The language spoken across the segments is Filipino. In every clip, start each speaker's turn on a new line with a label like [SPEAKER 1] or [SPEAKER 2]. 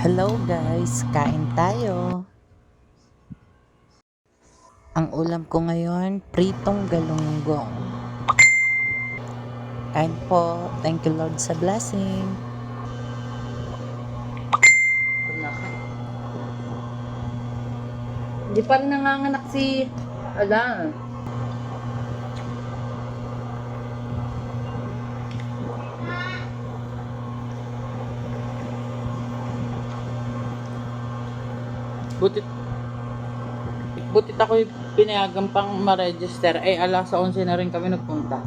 [SPEAKER 1] Hello guys, kain tayo. Ang ulam ko ngayon, pritong galunggong. Kain po. Thank you Lord sa blessing.
[SPEAKER 2] Hindi pa rin nanganganak si Ala.
[SPEAKER 3] Butit ako pinayagan pang ma-register. Alas 11 na rin kami nagpunta.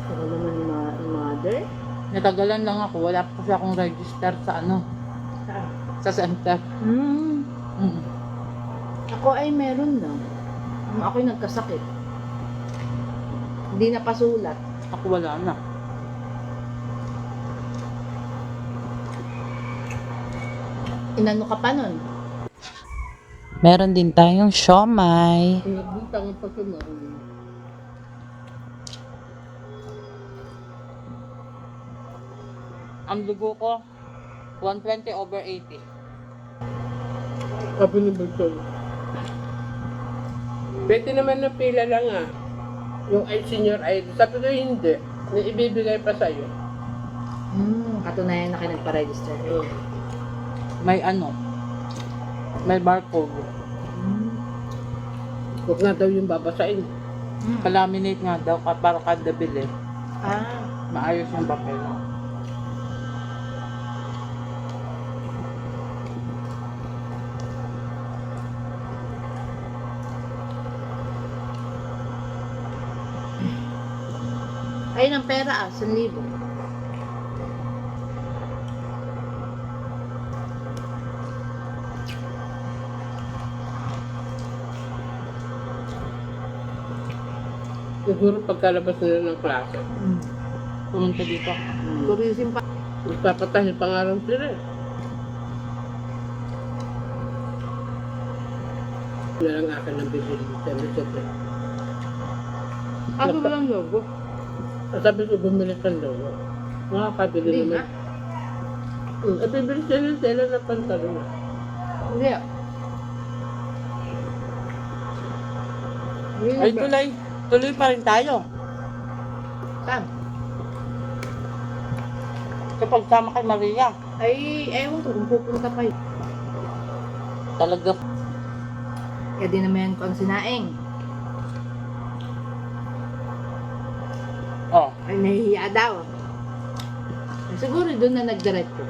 [SPEAKER 2] Ano naman yung mother?
[SPEAKER 3] Natagalan lang ako. Wala pa kasi akong register sa sa center.
[SPEAKER 2] Hmm.
[SPEAKER 3] Mm.
[SPEAKER 2] Ako ay meron na. Ako'y nagkasakit. Hindi na pasulat.
[SPEAKER 3] Ako wala na.
[SPEAKER 2] Inano ka pa nun?
[SPEAKER 1] Meron din tayong siomay.
[SPEAKER 2] Pinagbuntang pa sa
[SPEAKER 3] Ang dugo ko, 120/80.
[SPEAKER 4] Sabi ni Bultol. Pwede naman na pila lang yung senior ID. Sabi ko hindi. Na ibibigay pa sa'yo.
[SPEAKER 2] Katunayan na kayo nagpa-register.
[SPEAKER 3] May may barcode.
[SPEAKER 4] Huwag nga daw yung babasain.
[SPEAKER 3] Palaminate nga daw para kada bili.
[SPEAKER 2] Ah.
[SPEAKER 3] Maayos yung papel.
[SPEAKER 2] Ayun ang pera 1,000.
[SPEAKER 4] Siguro pagkalabas nila ng klase.
[SPEAKER 3] Pumunta dito.
[SPEAKER 2] Tourism pa.
[SPEAKER 4] Magpapatahin pangalan sila Wala lang akin ng bibili. Sabi.
[SPEAKER 2] Ako ba lang logo?
[SPEAKER 4] Sabi ko bumili kang daw. Makakabili
[SPEAKER 2] Hindi
[SPEAKER 4] naman. Bibili sila ng tela na pantalon.
[SPEAKER 2] Hindi.
[SPEAKER 3] Ay, tuloy pa rin tayo.
[SPEAKER 2] Saan?
[SPEAKER 3] Kapag sama kay Maria,
[SPEAKER 2] Ay, ewan ko kung pupunta pa yun.
[SPEAKER 3] talaga.
[SPEAKER 2] Kaya di naman ko ang sinaing.
[SPEAKER 3] Oh,
[SPEAKER 2] Ay, nahihiya daw. Siguro doon na nagdiretso.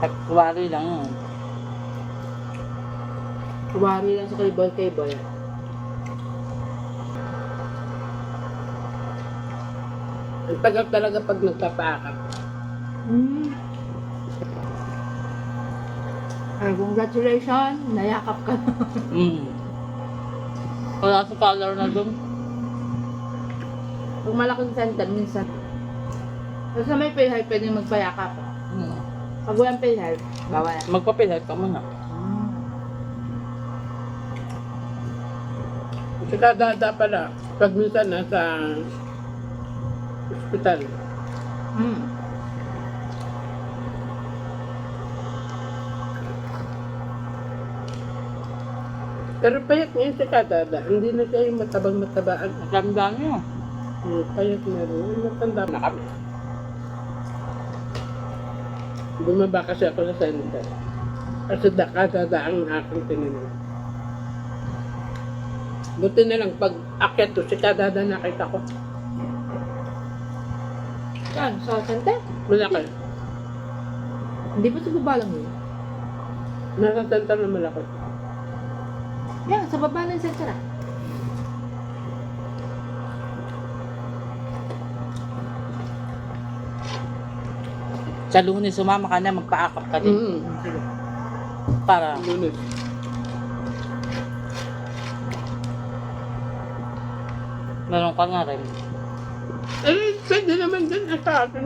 [SPEAKER 3] February lang yun.
[SPEAKER 2] Kumari lang sa kay-boy.
[SPEAKER 4] Ang tagal talaga pag nagpapaakap.
[SPEAKER 2] Ay, congratulations. Nayakap ka na.
[SPEAKER 3] Wala sa color na doon.
[SPEAKER 2] Pag malaking center, minsan. Kasi may PhilHealth, pwede magpayakap. Pag walang PhilHealth, bawal.
[SPEAKER 3] Magpapilay ka muna.
[SPEAKER 4] Kasi kadada pala, pag minsan nasa ospital. Pero payat ngayon si kadada, hindi na siya yung matabang-matabaan.
[SPEAKER 3] Maganda niyo.
[SPEAKER 4] Payat na rin, matanda na kami. Bumaba kasi ako sa center. Kasi kadada ang aking tininig. Buti na lang pag akyat to, si kadada nakita ko.
[SPEAKER 2] Saan? Sa center?
[SPEAKER 4] Malaki.
[SPEAKER 2] Hindi ba sa baba lang yun?
[SPEAKER 4] Nasa center na malaki.
[SPEAKER 2] Yan, sa baba ng center ah.
[SPEAKER 3] Sa Lunes, sumama ka na, magpaakap ka din.
[SPEAKER 2] Sige.
[SPEAKER 3] Para
[SPEAKER 4] Lunes.
[SPEAKER 3] meron ka nga rin.
[SPEAKER 4] Eh, pwede naman din sa atin.